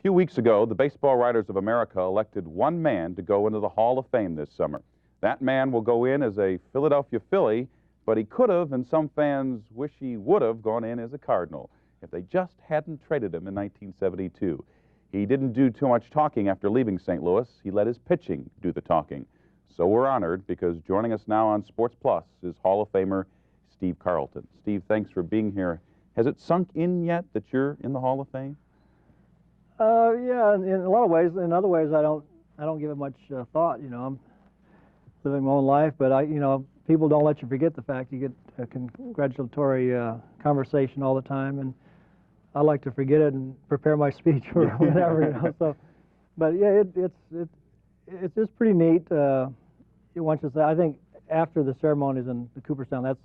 few weeks ago, the Baseball Writers of America elected one man to go into the Hall of Fame this summer. That man will go in as a Philadelphia Philly, but he could have, and some fans wish he would have, gone in as a Cardinal if they just hadn't traded him in 1972. He didn't do too much talking after leaving St. Louis. He let his pitching do the talking. So we're honored because joining us now on Sports Plus is Hall of Famer Steve Carlton. Steve, thanks for being here. Has it sunk in yet that you're in the Hall of Fame? Yeah, in a lot of ways. In other ways, I don't give it much thought. You know, I'm living my own life, but people don't let you forget the fact you get a congratulatory conversation all the time, and I like to forget it and prepare my speech or whatever. You know, so, but yeah, it's just pretty neat. Once you say, I think after the ceremonies in the Cooperstown, that's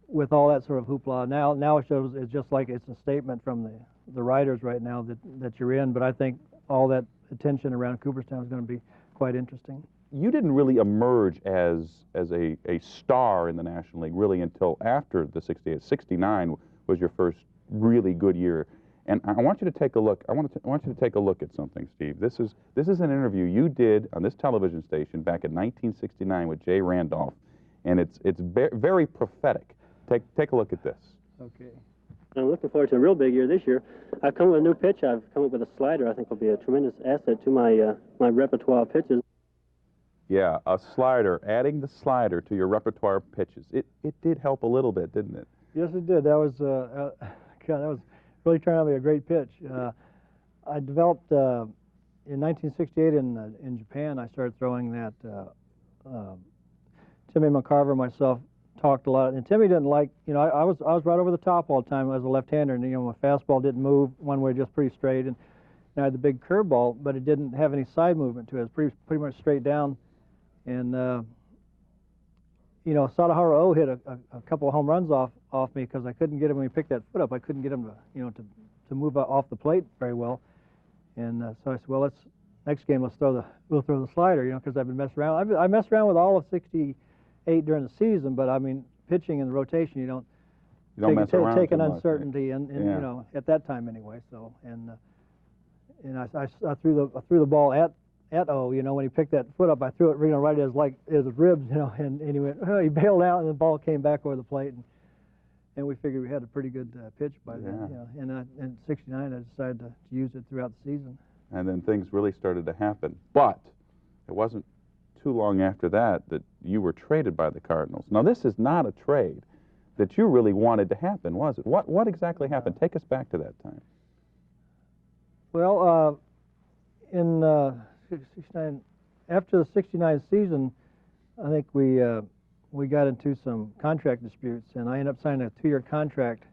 with all that sort of hoopla. Now it shows it's just like it's a statement from the writers right now that you're in. But I think all that attention around Cooperstown is going to be quite interesting. You didn't really emerge as a star in the National League really until after the 68. 69 was your first really good year. And I want you to take a look. I want you to take a look at something, Steve. This is an interview you did on this television station back in 1969 with Jay Randolph, and it's very prophetic. Take a look at this. Okay. I'm looking forward to a real big year this year. I've come up with a new pitch. I've come up with a slider I think will be a tremendous asset to my repertoire of pitches. Yeah, a slider, adding the slider to your repertoire of pitches. It did help a little bit, didn't it? Yes, it did. That was God, that was really turned out to be a great pitch. I developed in 1968 in Japan. I started throwing that. Timmy McCarver and myself talked a lot, and Timmy didn't like. I was right over the top all the time as a left-hander, and my fastball didn't move one way, just pretty straight, and I had the big curveball, but it didn't have any side movement to it. It was pretty much straight down, and Sadaharu O hit a couple of home runs off me because I couldn't get him when he picked that foot up. I couldn't get him to move off the plate very well, and so I said, well, next game we'll throw the slider, because I've been messing around. I messed around with all of 68 during the season, but I mean, pitching in the rotation, you don't take an uncertainty, and yeah. At that time anyway. So and I threw the ball at O. When he picked that foot up, I threw it right at his ribs, and he went. He bailed out, and the ball came back over the plate, and we figured we had a pretty good pitch by then. And in '69, I decided to use it throughout the season. And then things really started to happen, but it wasn't too long after that you were traded by the Cardinals. Now, this is not a trade that you really wanted to happen, was it? What exactly happened? Take us back to that time. Well, in '69, after the '69 season, I think we got into some contract disputes, and I ended up signing a 2-year contract,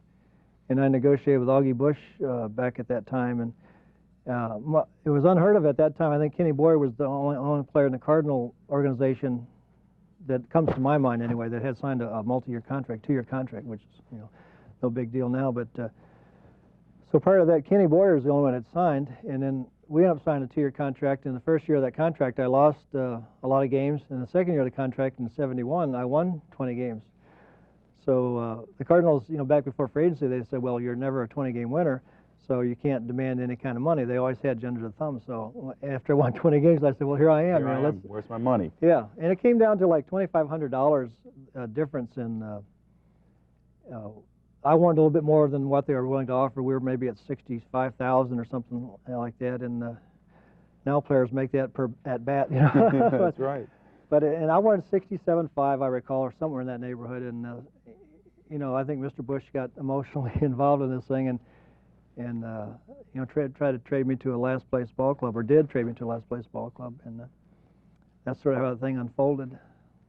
and I negotiated with Augie Bush back at that time, and it was unheard of at that time. I think Kenny Boyer was the only player in the Cardinal organization that comes to my mind anyway that had signed a multi-year contract, 2-year contract, which is no big deal now. But so prior to that, Kenny Boyer was the only one that signed, and then we ended up signing a 2-year contract. In the first year of that contract, I lost a lot of games. In the second year of the contract, in '71, I won 20 games. So the Cardinals, back before free agency, they said, well, you're never a 20-game winner, so you can't demand any kind of money. They always had you under the thumb. So after I won 20 games, I said, well, here I am. Where's my money? Yeah, and it came down to like $2,500 difference in. I wanted a little bit more than what they were willing to offer. We were maybe at $65,000 or something like that, and now players make that per at bat. That's right. But and I wanted 67.5, I recall, or somewhere in that neighborhood, and I think Mr. Bush got emotionally involved in this thing, and tried to trade me to a last place ball club, or did trade me to a last place ball club, and that's sort of how the thing unfolded.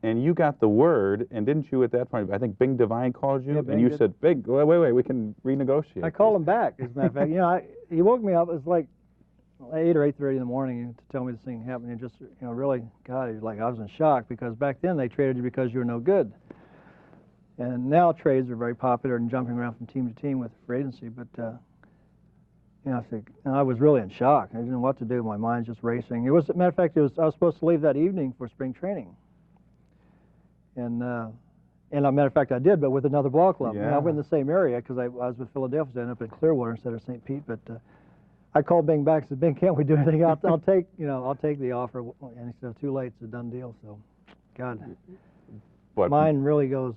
And you got the word, and didn't you at that point, I think Bing Devine called you, and you said, Bing, wait, we can renegotiate. I called him back, as a matter of fact. He woke me up, it was like 8 or 8:30 in the morning to tell me this thing happened. And just, really, God, I was in shock, because back then they traded you because you were no good. And now trades are very popular and jumping around from team to team with free agency, but I was really in shock. I didn't know what to do. My mind's just racing. As a matter of fact, I was supposed to leave that evening for spring training. And as a matter of fact, I did, but with another ball club. Yeah. I'm in the same area because I was with Philadelphia. I ended up in Clearwater instead of St. Pete. But I called Bing back and said, Bing, can't we do anything? I'll take, I'll take the offer. And he said, too late, it's a done deal. So, God, But mine really goes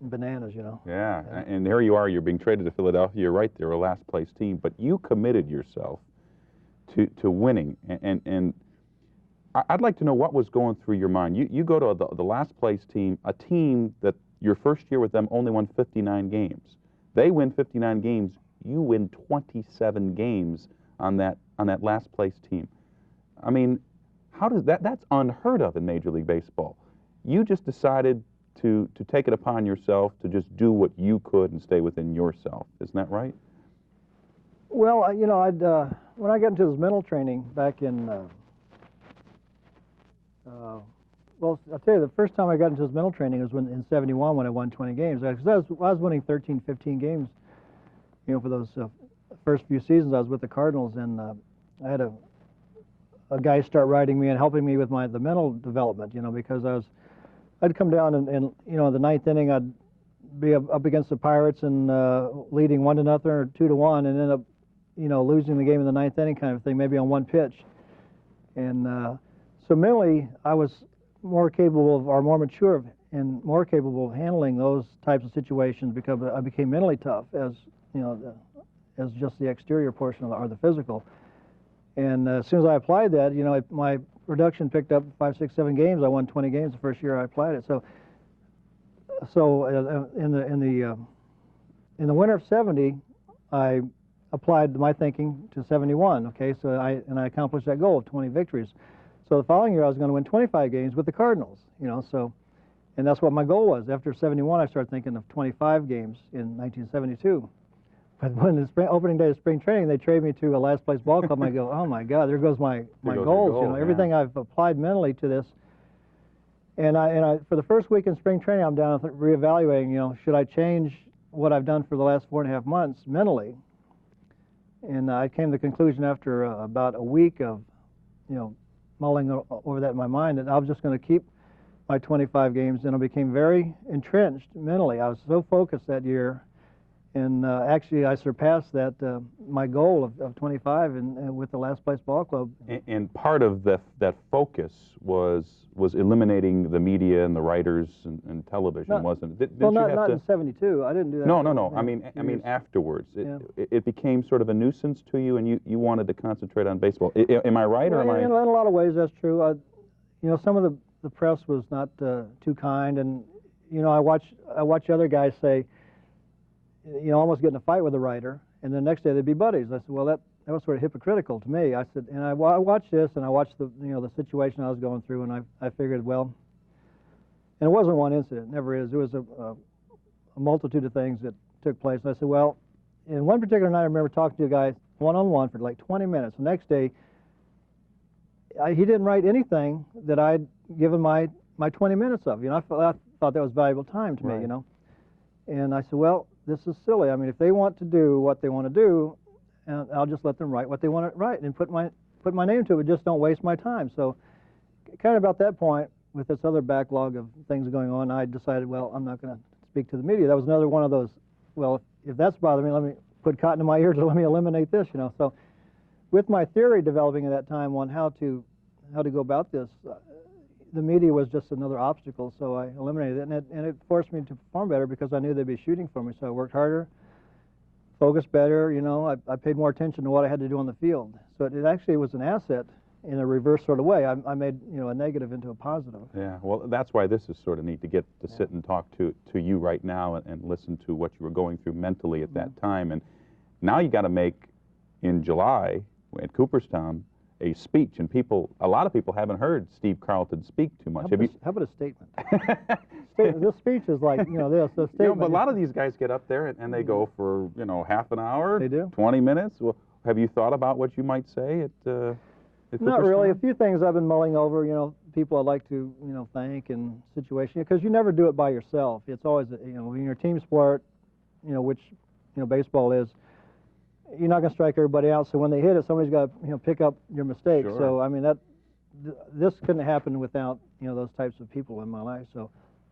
bananas, Yeah, and here you are, you're being traded to Philadelphia. You're right there, a last place team, but you committed yourself to winning. And I'd like to know what was going through your mind. You go to the last place team, a team that your first year with them only won 59 games. They win 59 games. You win 27 games on that last place team. I mean, how does that's unheard of in Major League Baseball. You just decided to take it upon yourself to just do what you could and stay within yourself. Isn't that right? Well, when I got into this mental training back in, well, I'll tell you, the first time I got into this mental training was in '71 when I won 20 games. Because I was winning 13, 15 games, for those first few seasons I was with the Cardinals, and I had a guy start writing me and helping me with the mental development, because I'd come down and the ninth inning I'd be up against the Pirates and leading 1-0 or 2-1, and end up losing the game in the ninth inning kind of thing, maybe on one pitch. And so mentally I was more capable or more mature and more capable of handling those types of situations because I became mentally tough as as just the exterior portion or the physical. And as soon as I applied that, my production picked up 5, 6, 7 games. I won 20 games the first year I applied it. So in the winter of '70, I applied my thinking to '71. Okay, so I accomplished that goal of 20 victories. So the following year I was going to win 25 games with the Cardinals. And that's what my goal was. After '71, I started thinking of 25 games in 1972. But when the opening day of spring training, they trade me to a last place ball club, and I go, oh my God, there goes my goals. Goal, everything I've applied mentally to this. And I for the first week in spring training, I'm down reevaluating. Should I change what I've done for the last 4.5 months mentally? And I came to the conclusion after about a week of, mulling over that in my mind, that I was just going to keep my 25 games, and I became very entrenched mentally. I was so focused that year. And actually, I surpassed that my goal of 25 and with the last place ball club. And part of that focus was eliminating the media and the writers and television, wasn't it? Not in '72. I didn't do that. No. I mean afterwards. It became sort of a nuisance to you, and you wanted to concentrate on baseball. Am I right, or am I? In a lot of ways, that's true. Some of the press was not too kind, and I watch other guys say, almost get in a fight with a writer, and the next day they'd be buddies. I said, well, that was sort of hypocritical to me. I said, and I watched this, and I watched the situation I was going through, and I figured, well, and it wasn't one incident, never is. It was a multitude of things that took place. And I said, well, in one particular night, I remember talking to a guy one-on-one for like 20 minutes. The next day, he didn't write anything that I'd given my 20 minutes of. I thought that was valuable time to me. And I said, well, this is silly. I mean, if they want to do what they want to do, and I'll just let them write what they want to write and put my name to it. Just don't waste my time. So, kind of about that point, with this other backlog of things going on, I decided, well, I'm not going to speak to the media. That was another one of those. Well, if that's bothering me, let me put cotton in my ears and let me eliminate this. So, with my theory developing at that time on how to go about this, the media was just another obstacle, so I eliminated it, and it forced me to perform better because I knew they'd be shooting for me. So I worked harder, focused better. I paid more attention to what I had to do on the field. So it actually was an asset in a reverse sort of way. I made a negative into a positive. Yeah, well, that's why this is sort of neat to get to sit and talk to you right now and listen to what you were going through mentally at that time. And now you got to make in July at Cooperstown a speech, and a lot of people haven't heard Steve Carlton speak too much. How about a statement? This speech is like, this. The statement. But a lot of these guys get up there and they go for, half an hour, they do. 20 minutes. Well, have you thought about what you might say at Not really. A few things I've been mulling over, people I'd like to, thank and situation, because you never do it by yourself. It's always, when you're a team sport, which, baseball is, you're not going to strike everybody out. So when they hit it, somebody's got to, pick up your mistakes. Sure. So I mean this couldn't happen without those types of people in my life. So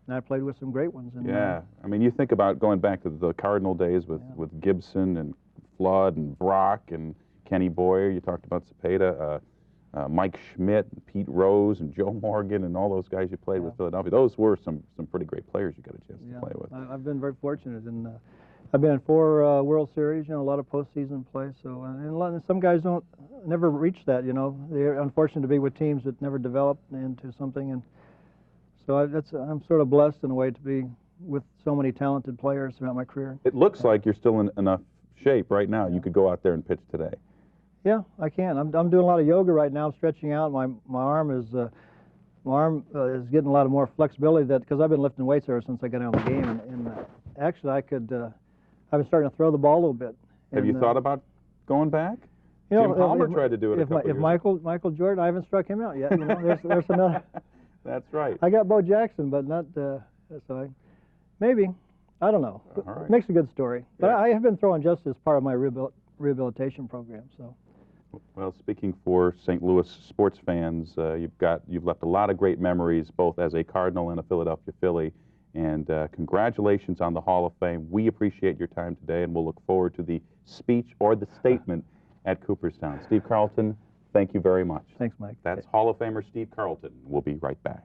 and I played with some great ones. And, I mean, you think about going back to the Cardinal days with Gibson and Flood and Brock and Kenny Boyer, you talked about Cepeda, Mike Schmidt, Pete Rose, and Joe Morgan, and all those guys you played with Philadelphia. Those were some pretty great players you got a chance to play with. I've been very fortunate, and I've been in 4 World Series, a lot of postseason play. So, and some guys never reach that. They're unfortunate to be with teams that never develop into something, and so I'm sort of blessed in a way to be with so many talented players throughout my career. It looks like you're still in enough shape right now. You could go out there and pitch today. Yeah, I can. I'm doing a lot of yoga right now. I'm stretching out. My arm is getting a lot of more flexibility because I've been lifting weights ever since I got out of the game. And actually, I've been starting to throw the ball a little bit. Have you thought about going back? Jim Palmer tried to do it a couple years ago. Michael Jordan, I haven't struck him out yet. There's another. That's right. I got Bo Jackson, but not. Maybe. I don't know. All right. Makes a good story. But I have been throwing just as part of my rehabilitation program. So. Well, speaking for St. Louis sports fans, you've left a lot of great memories, both as a Cardinal and a Philadelphia Philly. And congratulations on the Hall of Fame. We appreciate your time today, and we'll look forward to the speech or the statement at Cooperstown. Steve Carlton, thank you very much. Thanks, Mike. That's Hall of Famer Steve Carlton. We'll be right back.